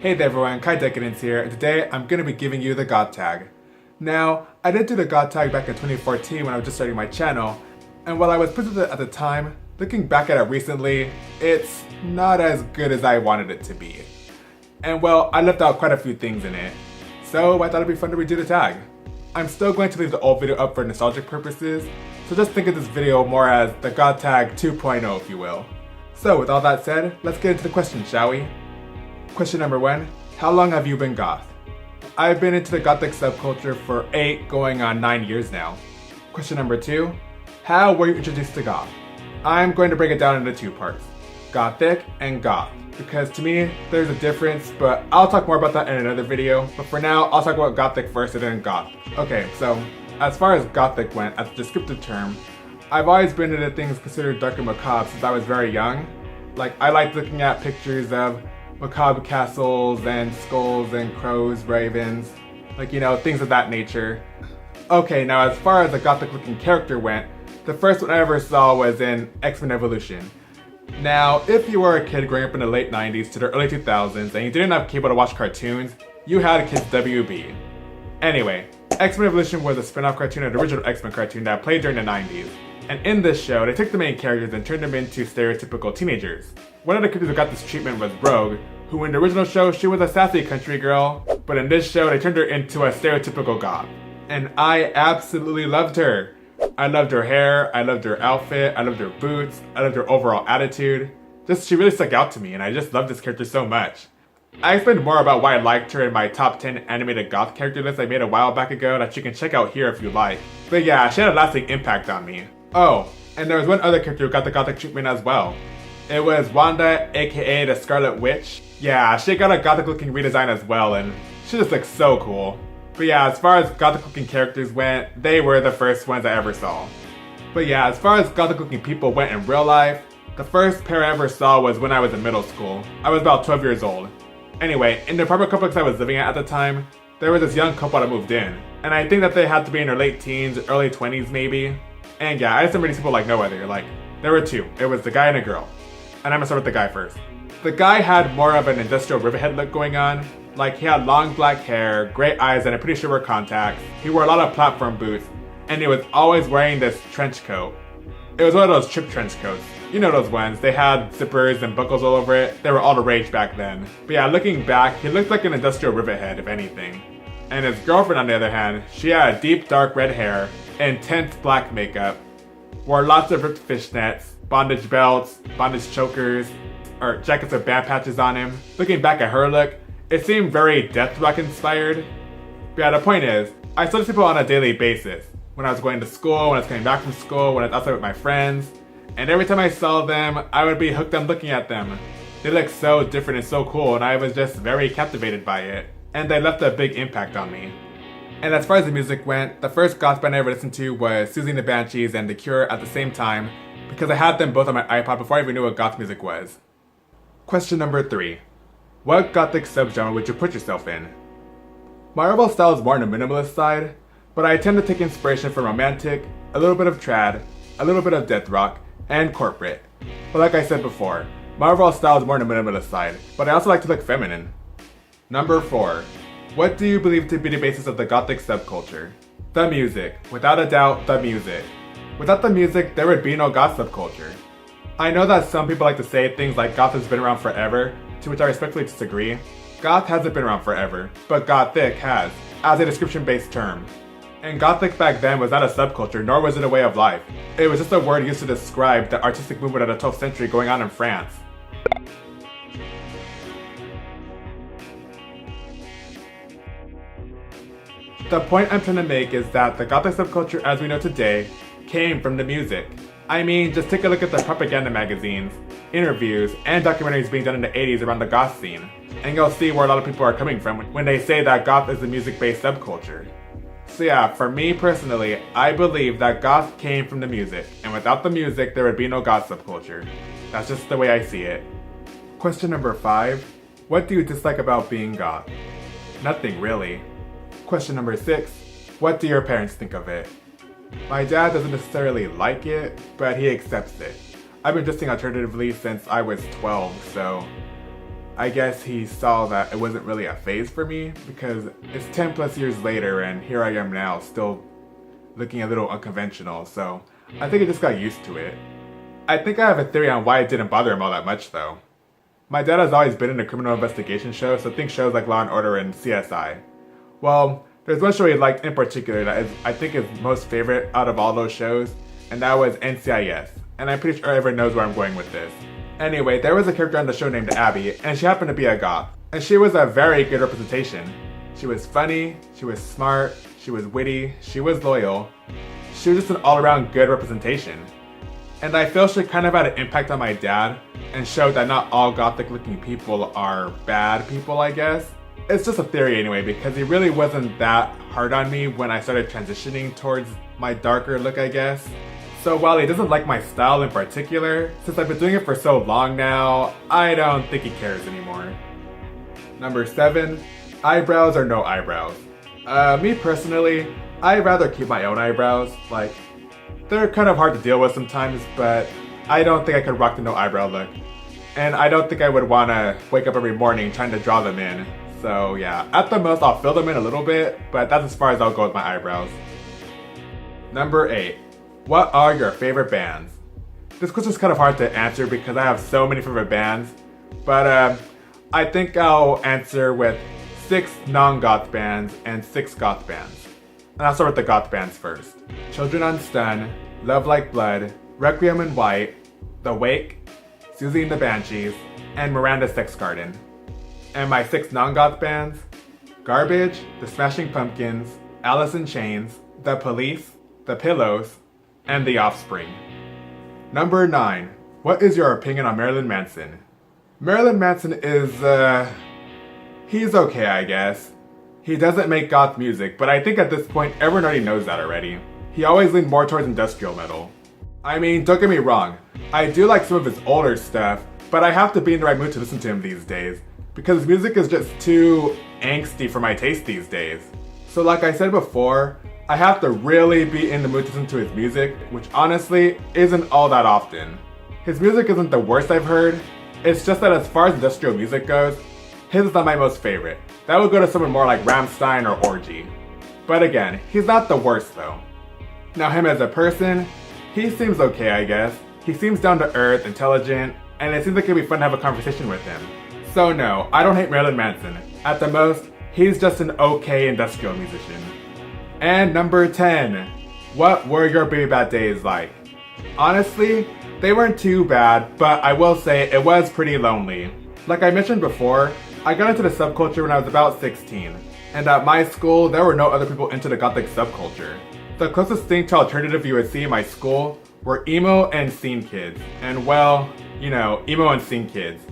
Hey there everyone, Decadence here, and today I'm going to be giving you the Goth Tag. Now, I did do the Goth Tag back in 2014 when I was just starting my channel, and while I was pleased with it at the time, looking back at it recently, it's not as good as I wanted it to be. And well, I left out quite a few things in it, so I thought it'd be fun to redo the tag. I'm still going to leave the old video up for nostalgic purposes, so just think of this video more as the Goth Tag 2.0 if you will. So with all that said, let's get into the questions, shall we? Question number 1, how long have you been goth? I've been into the Gothic subculture for 8 going on 9 years now. Question number 2, how were you introduced to goth? I'm going to break it down into 2 parts, Gothic and goth, because to me there's a difference, but I'll talk more about that in another video, but for now I'll talk about Gothic first and then goth. Okay, so as far as Gothic went as a descriptive term, I've always been into things considered dark and macabre since I was very young. Like, I liked looking at pictures of macabre castles and skulls and crows, ravens, like, you know, things of that nature. Okay, now as far as a gothic looking character went, the first one I ever saw was in X-Men Evolution. Now, if you were a kid growing up in the late 90s to the early 2000s and you didn't have cable to watch cartoons, you had Kids WB. Anyway, X-Men Evolution was a spin-off cartoon of the original X-Men cartoon that played during the 90s. And in this show, they took the main characters and turned them into stereotypical teenagers. One of the characters who got this treatment was Brogue, who in the original show, she was a sassy country girl, but in this show, they turned her into a stereotypical goth. And I absolutely loved her. I loved her hair, I loved her outfit, I loved her boots, I loved her overall attitude. She really stuck out to me, and I just loved this character so much. I explained more about why I liked her in my top 10 animated goth character list I made a while back ago that you can check out here if you like. But yeah, she had a lasting impact on me. Oh, and there was one other character who got the gothic treatment as well. It was Wanda, aka the Scarlet Witch. Yeah, she got a gothic looking redesign as well, and she just looks so cool. But yeah, as far as gothic looking characters went, they were the first ones I ever saw. But yeah, as far as gothic looking people went in real life, the first pair I ever saw was when I was in middle school. I was about 12 years old. Anyway, in the apartment complex I was living at the time, there was this young couple that moved in. And I think that they had to be in their late teens, early 20s maybe. And yeah, I just remember these people like no other. Like, there were 2. It was the guy and a girl. And I'm gonna start with the guy first. The guy had more of an industrial riverhead look going on. Like, he had long black hair, gray eyes, and I'm pretty sure were contacts. He wore a lot of platform boots, and he was always wearing this trench coat. It was one of those trip trench coats. You know those ones, they had zippers and buckles all over it. They were all the rage back then. But yeah, looking back, he looked like an industrial riverhead, if anything. And his girlfriend, on the other hand, she had deep dark red hair, intense black makeup, wore lots of ripped fishnets, bondage belts, bondage chokers, or jackets with band patches on him. Looking back at her look, it seemed very death rock inspired. But yeah, the point is, I saw these people on a daily basis. When I was going to school, when I was coming back from school, when I was outside with my friends. And every time I saw them, I would be hooked on looking at them. They looked so different and so cool, and I was just very captivated by it. And they left a big impact on me. And as far as the music went, the first goth band I ever listened to was Susie and the Banshees and The Cure at the same time, because I had them both on my iPod before I even knew what goth music was. Question number 3. What gothic subgenre would you put yourself in? My overall style is more on the minimalist side, but I tend to take inspiration from romantic, a little bit of trad, a little bit of death rock, and corporate. But like I said before, my overall style is more on the minimalist side, but I also like to look feminine. Number 4. What do you believe to be the basis of the gothic subculture? The music. Without a doubt, the music. Without the music, there would be no goth subculture. I know that some people like to say things like goth has been around forever, to which I respectfully disagree. Goth hasn't been around forever, but gothic has, as a description-based term. And gothic back then was not a subculture, nor was it a way of life. It was just a word used to describe the artistic movement of the 12th century going on in France. The point I'm trying to make is that the gothic subculture as we know today came from the music. I mean, just take a look at the propaganda magazines, interviews, and documentaries being done in the 80s around the goth scene, and you'll see where a lot of people are coming from when they say that goth is a music-based subculture. So yeah, for me personally, I believe that goth came from the music, and without the music, there would be no goth subculture. That's just the way I see it. Question number 5. What do you dislike about being goth? Nothing really. Question number 6. What do your parents think of it? My dad doesn't necessarily like it, but he accepts it. I've been dressing alternatively since I was 12, so I guess he saw that it wasn't really a phase for me because it's 10 plus years later and here I am now still looking a little unconventional, so I think I just got used to it. I think I have a theory on why it didn't bother him all that much though. My dad has always been in a criminal investigation show, so think shows like Law & Order and CSI. Well, there's one show he liked in particular that I think is most favorite out of all those shows, and that was NCIS, and I'm pretty sure everyone knows where I'm going with this. Anyway, there was a character on the show named Abby, and she happened to be a goth. And she was a very good representation. She was funny, she was smart, she was witty, she was loyal. She was just an all-around good representation. And I feel she kind of had an impact on my dad, and showed that not all gothic-looking people are bad people, I guess. It's just a theory anyway, because he really wasn't that hard on me when I started transitioning towards my darker look, I guess. So while he doesn't like my style in particular, since I've been doing it for so long now, I don't think he cares anymore. Number 7, eyebrows or no eyebrows. Me personally, I'd rather keep my own eyebrows. Like, they're kind of hard to deal with sometimes, but I don't think I could rock the no eyebrow look. And I don't think I would want to wake up every morning trying to draw them in. So yeah, at the most I'll fill them in a little bit, but that's as far as I'll go with my eyebrows. Number 8. What are your favorite bands? This question's kind of hard to answer because I have so many favorite bands, but I think I'll answer with 6 non-goth bands and 6 goth bands. And I'll start with the goth bands first. Children on Stun, Love Like Blood, Requiem in White, The Wake, Susie and the Banshees, and Miranda Sex Garden. And my 6 non-goth bands: Garbage, The Smashing Pumpkins, Alice in Chains, The Police, The Pillows, and The Offspring. Number 9. What is your opinion on Marilyn Manson? Marilyn Manson is, he's okay, I guess. He doesn't make goth music, but I think at this point everyone already knows that already. He always leaned more towards industrial metal. I mean, don't get me wrong, I do like some of his older stuff, but I have to be in the right mood to listen to him these days, because his music is just too angsty for my taste these days. So like I said before, I have to really be in the mood to listen to his music, which honestly isn't all that often. His music isn't the worst I've heard, it's just that as far as industrial music goes, his is not my most favorite. That would go to someone more like Rammstein or Orgy. But again, he's not the worst though. Now him as a person, he seems okay, I guess. He seems down to earth, intelligent, and it seems like it'd be fun to have a conversation with him. So no, I don't hate Marilyn Manson. At the most, he's just an okay industrial musician. And number 10, what were your baby bad days like? Honestly, they weren't too bad, but I will say it was pretty lonely. Like I mentioned before, I got into the subculture when I was about 16, and at my school, there were no other people into the Gothic subculture. The closest thing to alternative you would see in my school were emo and scene kids, and well, you know, emo and scene kids.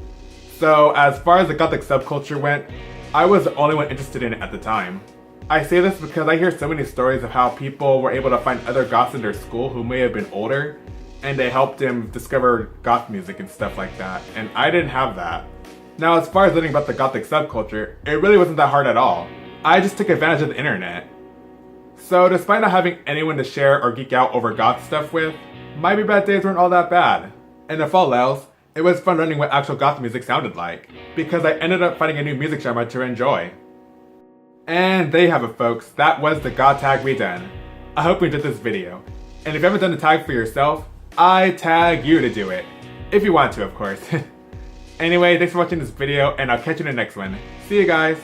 So as far as the Gothic subculture went, I was the only one interested in it at the time. I say this because I hear so many stories of how people were able to find other goths in their school who may have been older, and they helped them discover goth music and stuff like that, and I didn't have that. Now as far as learning about the Gothic subculture, it really wasn't that hard at all. I just took advantage of the internet. So despite not having anyone to share or geek out over goth stuff with, my baby bad days weren't all that bad. And if all else, it was fun learning what actual goth music sounded like, because I ended up finding a new music genre to enjoy. And there you have it folks, that was the Goth Tag redone. I hope you enjoyed this video. And if you haven't done the tag for yourself, I tag you to do it. If you want to, of course. Anyway, thanks for watching this video, and I'll catch you in the next one. See you guys!